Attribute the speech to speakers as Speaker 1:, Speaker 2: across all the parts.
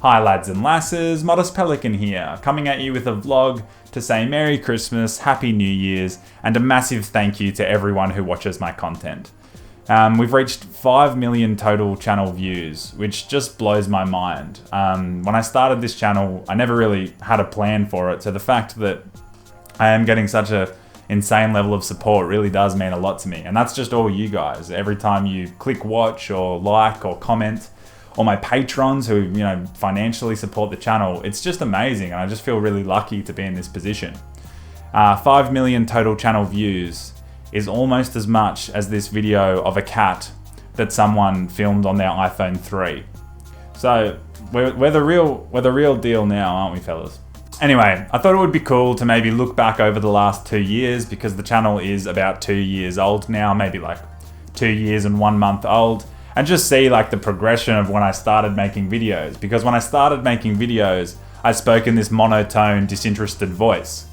Speaker 1: Hi lads and lasses, Modest Pelican here, coming at you with a vlog to say Merry Christmas, Happy New Year's, and a massive thank you to everyone who watches my content. We've reached 5 million total channel views, which just blows my mind. When I started this channel, I never really had a plan for it, so the fact that I am getting such an insane level of support really does mean a lot to me. And that's just all you guys. Every time you click watch or like or comment, or my patrons who, financially support the channel, it's just amazing, and I just feel really lucky to be in this position. 5 million total channel views is almost as much as this video of a cat that someone filmed on their iPhone 3. So we're the real deal now, aren't we, fellas? Anyway, I thought it would be cool to maybe look back over the last 2 years, because the channel is about 2 years old now, maybe like 2 years and 1 month old. And just see like the progression of when I started making videos. Because when I started making videos, I spoke in this monotone, disinterested voice.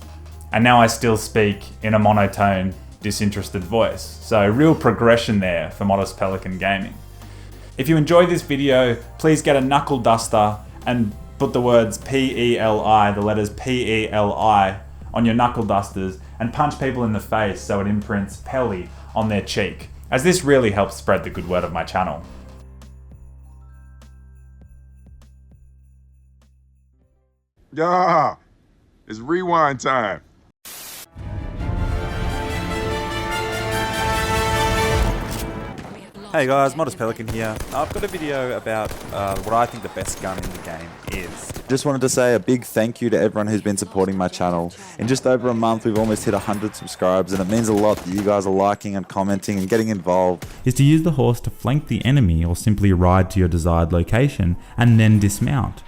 Speaker 1: And now I still speak in a monotone, disinterested voice. So real progression there for Modest Pelican Gaming. If you enjoyed this video, please get a knuckle duster and put the words P-E-L-I, the letters P-E-L-I on your knuckle dusters and punch people in the face so it imprints Pelly on their cheek, as this really helps spread the good word of my channel.
Speaker 2: Yeah, it's rewind time.
Speaker 3: Hey guys, Modest Pelican here. I've got a video about what I think the best gun in the game is. Just wanted to say a big thank you to everyone who's been supporting my channel. In just over a month, we've almost hit 100 subscribers, and it means a lot that you guys are liking and commenting and getting involved.
Speaker 4: Is to use the horse to flank the enemy or simply ride to your desired location and then dismount.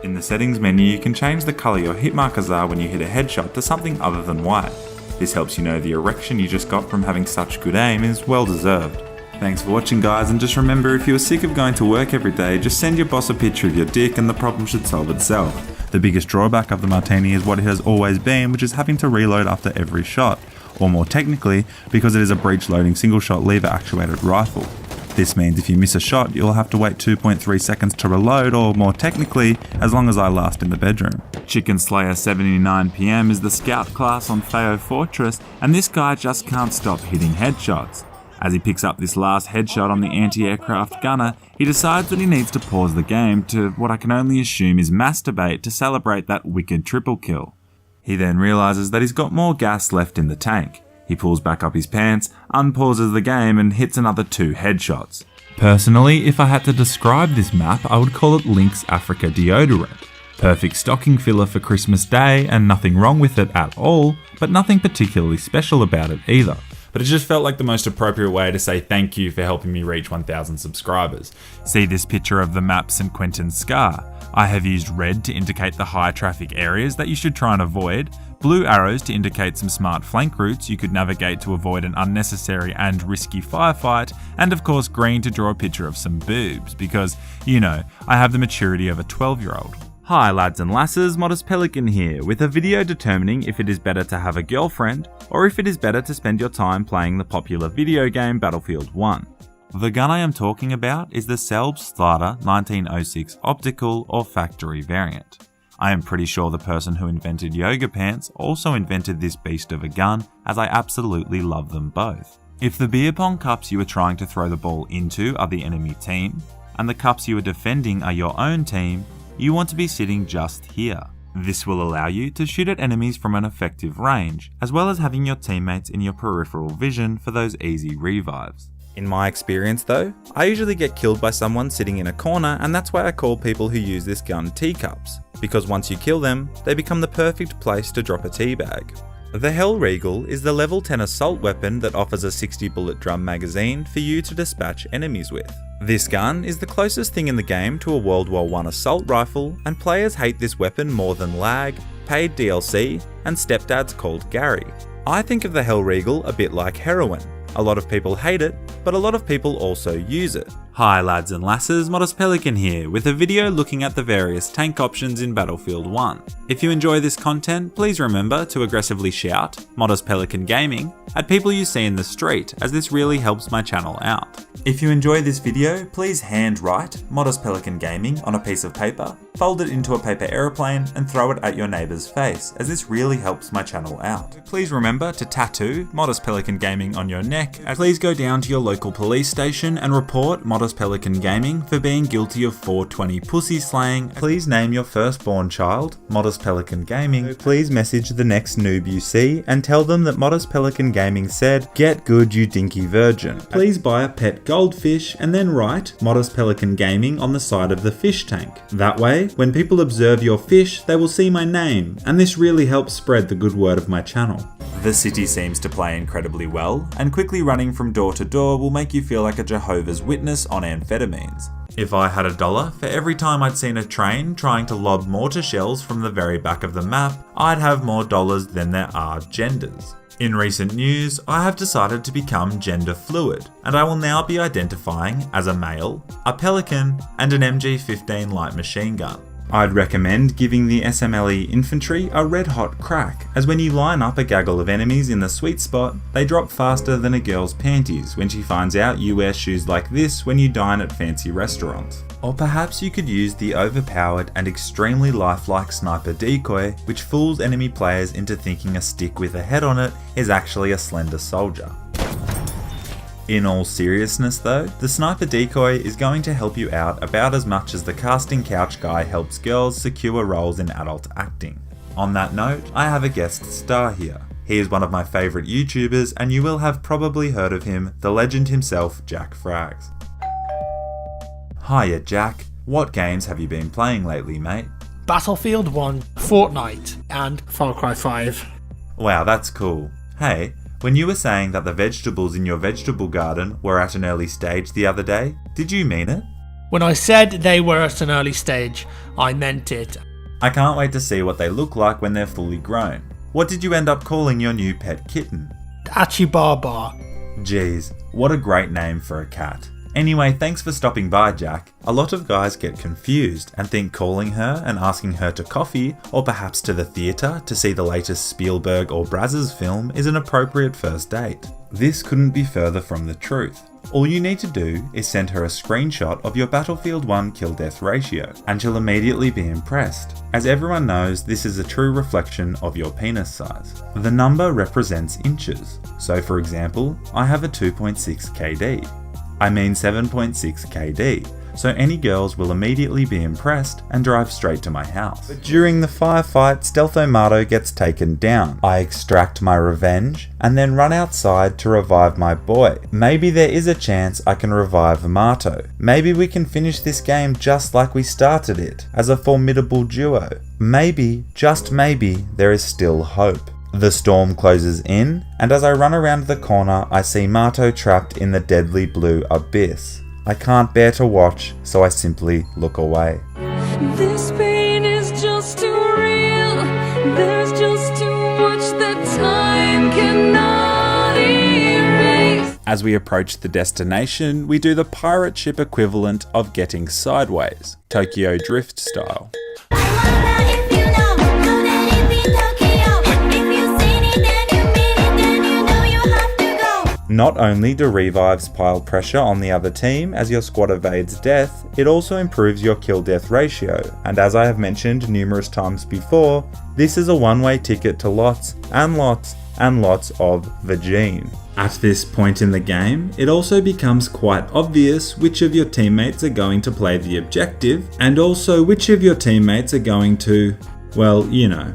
Speaker 5: In the settings menu, you can change the colour your hit markers are when you hit a headshot to something other than white. This helps you know the erection you just got from having such good aim is well deserved. Thanks for watching guys, and just remember, if you're sick of going to work every day, just send your boss a picture of your dick and the problem should solve itself. The biggest drawback of the Martini is what it has always been, which is having to reload after every shot, or more technically, because it is a breech loading single shot lever actuated rifle. This means if you miss a shot, you'll have to wait 2.3 seconds to reload, or more technically, as long as I last in the bedroom. Chicken Slayer 79PM is the scout class on Feo Fortress, and this guy just can't stop hitting headshots. As he picks up this last headshot on the anti-aircraft gunner, he decides that he needs to pause the game to what I can only assume is masturbate to celebrate that wicked triple kill. He then realises that he's got more gas left in the tank. He pulls back up his pants, unpauses the game and hits another 2 headshots.
Speaker 4: Personally, if I had to describe this map, I would call it Lynx Africa Deodorant. Perfect stocking filler for Christmas Day, and nothing wrong with it at all, but nothing particularly special about it either.
Speaker 1: But it just felt like the most appropriate way to say thank you for helping me reach 1,000 subscribers.
Speaker 5: See this picture of the map St. Quentin's Scar? I have used red to indicate the high traffic areas that you should try and avoid, blue arrows to indicate some smart flank routes you could navigate to avoid an unnecessary and risky firefight, and of course green to draw a picture of some boobs, because, I have the maturity of a 12-year-old.
Speaker 3: Hi lads and lasses, Modest Pelican here, with a video determining if it is better to have a girlfriend, or if it is better to spend your time playing the popular video game Battlefield 1. The gun I am talking about is the Selbst Starter 1906 optical or factory variant. I am pretty sure the person who invented yoga pants also invented this beast of a gun, as I absolutely love them both. If the beer pong cups you are trying to throw the ball into are the enemy team, and the cups you are defending are your own team, you want to be sitting just here. This will allow you to shoot at enemies from an effective range, as well as having your teammates in your peripheral vision for those easy revives. In my experience though, I usually get killed by someone sitting in a corner, and that's why I call people who use this gun teacups, because once you kill them, they become the perfect place to drop a teabag. The Hellriegel is the level 10 assault weapon that offers a 60 bullet drum magazine for you to dispatch enemies with. This gun is the closest thing in the game to a World War I assault rifle, and players hate this weapon more than lag, paid DLC, and stepdads called Gary. I think of the Hellriegel a bit like heroin. A lot of people hate it, but a lot of people also use it. Hi lads and lasses, Modest Pelican here with a video looking at the various tank options in Battlefield 1. If you enjoy this content, please remember to aggressively shout Modest Pelican Gaming at people you see in the street, as this really helps my channel out. If you enjoy this video, please hand write Modest Pelican Gaming on a piece of paper, fold it into a paper aeroplane and throw it at your neighbour's face, as this really helps my channel out. Please remember to tattoo Modest Pelican Gaming on your neck, and please go down to your local police station and report Modest Pelican Gaming for being guilty of 420 pussy slaying. Please name your firstborn child Modest Pelican Gaming. Please message the next noob you see and tell them that Modest Pelican Gaming said, "Get good you dinky virgin." Please buy a pet goldfish and then write Modest Pelican Gaming on the side of the fish tank. That way, when people observe your fish, they will see my name, and this really helps spread the good word of my channel. The city seems to play incredibly well, and quickly running from door to door will make you feel like a Jehovah's Witness on amphetamines. If I had $1 for every time I'd seen a train trying to lob mortar shells from the very back of the map, I'd have more dollars than there are genders. In recent news, I have decided to become gender fluid, and I will now be identifying as a male, a Pelican, and an MG15 light machine gun. I'd recommend giving the SMLE infantry a red hot crack, as when you line up a gaggle of enemies in the sweet spot, they drop faster than a girl's panties when she finds out you wear shoes like this when you dine at fancy restaurants. Or perhaps you could use the overpowered and extremely lifelike sniper decoy, which fools enemy players into thinking a stick with a head on it is actually a slender soldier. In all seriousness though, the sniper decoy is going to help you out about as much as the casting couch guy helps girls secure roles in adult acting. On that note, I have a guest star here. He is one of my favourite YouTubers, and you will have probably heard of him, the legend himself, Jack Frags. Hiya Jack, what games have you been playing lately, mate?
Speaker 6: Battlefield 1, Fortnite, and Far Cry 5.
Speaker 3: Wow, that's cool. Hey, when you were saying that the vegetables in your vegetable garden were at an early stage the other day, did you mean it?
Speaker 6: When I said they were at an early stage, I meant it.
Speaker 3: I can't wait to see what they look like when they're fully grown. What did you end up calling your new pet kitten?
Speaker 6: Achibaba.
Speaker 3: Jeez, what a great name for a cat. Anyway, thanks for stopping by, Jack. A lot of guys get confused and think calling her and asking her to coffee, or perhaps to the theatre to see the latest Spielberg or Brazzers film is an appropriate first date. This couldn't be further from the truth. All you need to do is send her a screenshot of your Battlefield 1 kill-death ratio, and she'll immediately be impressed. As everyone knows, this is a true reflection of your penis size. The number represents inches, so for example, I have a 2.6 KD. I mean 7.6 KD, so any girls will immediately be impressed and drive straight to my house. But during the firefight, Stealth-O-Mato gets taken down. I extract my revenge and then run outside to revive my boy. Maybe there is a chance I can revive Mato. Maybe we can finish this game just like we started it, as a formidable duo. Maybe, just maybe, there is still hope. The storm closes in, and as I run around the corner, I see Mato trapped in the deadly blue abyss. I can't bear to watch, so I simply look away.
Speaker 7: This pain is just too real. There's just too much that time cannot erase.
Speaker 3: As we approach the destination, we do the pirate ship equivalent of getting sideways, Tokyo Drift style. Not only do revives pile pressure on the other team as your squad evades death, it also improves your kill-death ratio, and as I have mentioned numerous times before, this is a one-way ticket to lots and lots and lots of vagine. At this point in the game, it also becomes quite obvious which of your teammates are going to play the objective, and also which of your teammates are going to, well, you know.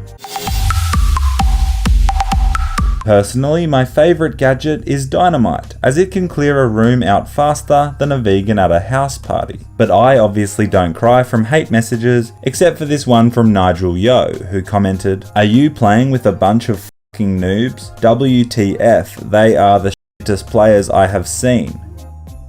Speaker 3: Personally, my favourite gadget is dynamite, as it can clear a room out faster than a vegan at a house party. But I obviously don't cry from hate messages, except for this one from Nigel Yo, who commented, "Are you playing with a bunch of fucking noobs? WTF, they are the shittest players I have seen."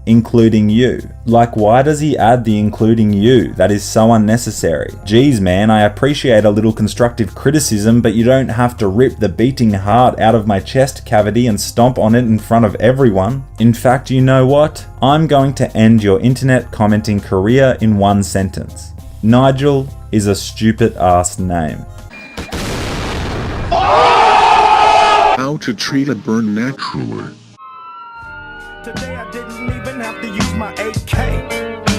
Speaker 3: including you. Like, why does he add the including you? That is so unnecessary. Geez man, I appreciate a little constructive criticism, but you don't have to rip the beating heart out of my chest cavity and stomp on it in front of everyone. In fact, you know what? I'm going to end your internet commenting career in one sentence. Nigel is a stupid ass name.
Speaker 2: How to treat a burn naturally.
Speaker 8: Today I didn't even have to use my AK.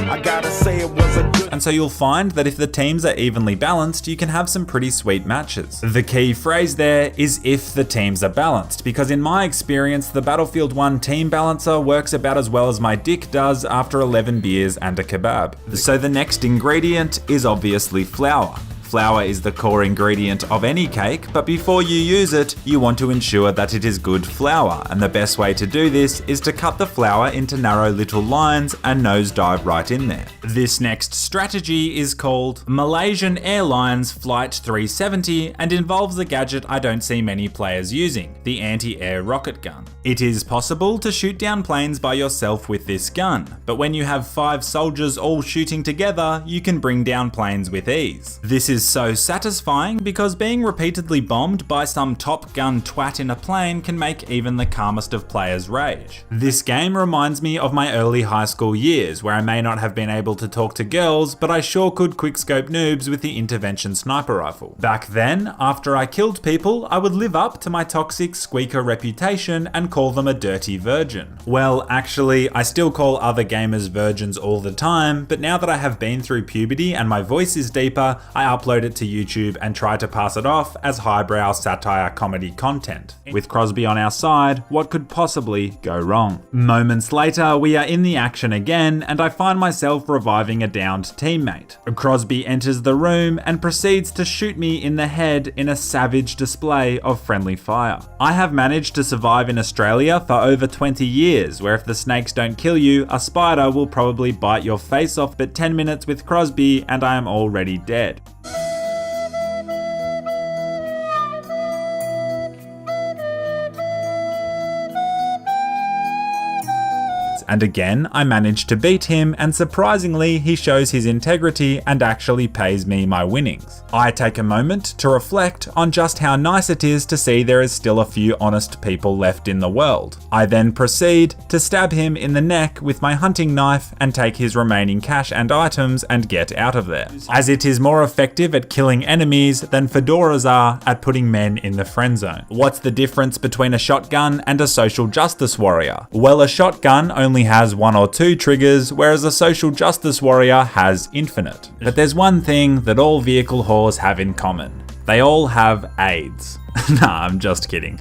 Speaker 8: I gotta say it was a good.
Speaker 1: And so you'll find that if the teams are evenly balanced, you can have some pretty sweet matches. The key phrase there is if the teams are balanced, because in my experience, the Battlefield 1 team balancer works about as well as my dick does after 11 beers and a kebab. So the next ingredient is obviously flour. Flour is the core ingredient of any cake, but before you use it, you want to ensure that it is good flour, and the best way to do this is to cut the flour into narrow little lines and nosedive right in there. This next strategy is called Malaysian Airlines Flight 370 and involves a gadget I don't see many players using, the anti-air rocket gun. It is possible to shoot down planes by yourself with this gun, but when you have 5 soldiers all shooting together, you can bring down planes with ease. This is so satisfying because being repeatedly bombed by some Top Gun twat in a plane can make even the calmest of players rage. This game reminds me of my early high school years, where I may not have been able to talk to girls, but I sure could quickscope noobs with the intervention sniper rifle. Back then, after I killed people, I would live up to my toxic squeaker reputation and call them a dirty virgin. Well, actually, I still call other gamers virgins all the time, but now that I have been through puberty and my voice is deeper, I upload it to YouTube and try to pass it off as highbrow satire comedy content. With Crosby on our side, what could possibly go wrong? Moments later, we are in the action again, and I find myself reviving a downed teammate. Crosby enters the room and proceeds to shoot me in the head in a savage display of friendly fire. I have managed to survive in Australia for over 20 years, where if the snakes don't kill you, a spider will probably bite your face off, but 10 minutes with Crosby and I am already dead. And again, I managed to beat him, and surprisingly, he shows his integrity and actually pays me my winnings. I take a moment to reflect on just how nice it is to see there is still a few honest people left in the world. I then proceed to stab him in the neck with my hunting knife and take his remaining cash and items and get out of there, as it is more effective at killing enemies than fedoras are at putting men in the friend zone. What's the difference between a shotgun and a social justice warrior? Well, a shotgun only has 1 or 2 triggers, whereas a social justice warrior has infinite. But there's one thing that all vehicle whores have in common. They all have AIDS. Nah, I'm just kidding.